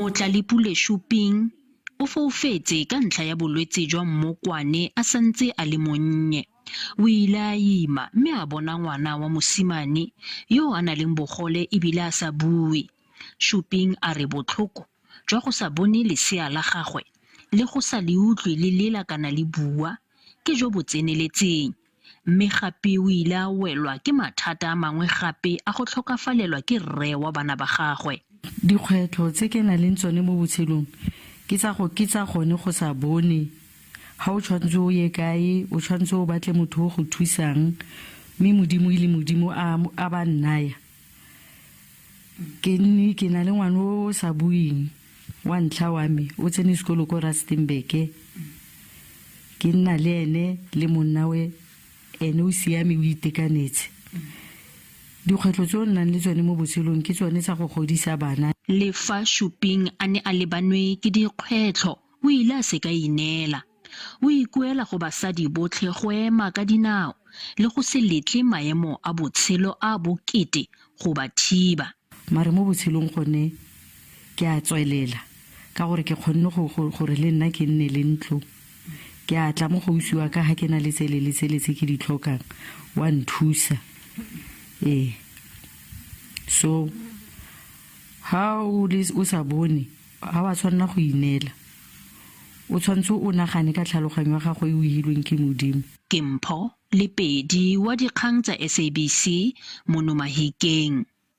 Motlalepule Shuping o foufetse ka ntlha ya bolwetse jwa mmokwane a santse a le monnye. O ile a ima mme a bona ngwana wa mosimane yo a nang le bogole ebile a sa bue. Shuping a re botlhoko jwa go sa bone lesea la gagwe le go sa le utlwe le lela kana le bua ke jo bo tseneletseng, mme gape o ile a welwa ke mathata a mangwe gape a go tlhokafalelwa ke rre wa bana ba gagwe. Dikgwetlho tse ke na leng tsone mo botshelong ke tsa gone go sa bone ha o tshwanetse o ye kae, o tshwanetse o batle motho o go thusang, mme modimo a ba nnaya. Ke na le ngwana o sa buing wa ntlha wa me o tsene sekolo ko Rustenburg. Ke nna le ene le monna we ene o siame o itekanetse. Dikgwetlho tse o nnang le tsone mo botshelong ke tsone tsa go godisa bana. Le fa Shuping a ne a lebanwe ke dikgwetlho o ile a se ka inela. O ikuela go basadi botlhe go ema ka dinao le go se letle maemo a botshelo a bokete go ba thiba. Mare mo botshelong gone ke a tswelela ka gore ke kgonne gore le nna ke nne le ntlo. Ke a tla mo go usiwa ka ha ke na le tse ke di tlhokang wa nthusa. So ha o sa bone ha wa tshwanna go inela, o tshwantse o nagane ka tlhaloganyo ya gago e o hilweng ke modimo. Ke Mpho Lepedi wa dikgang tsa SABC mo Nomahikeng.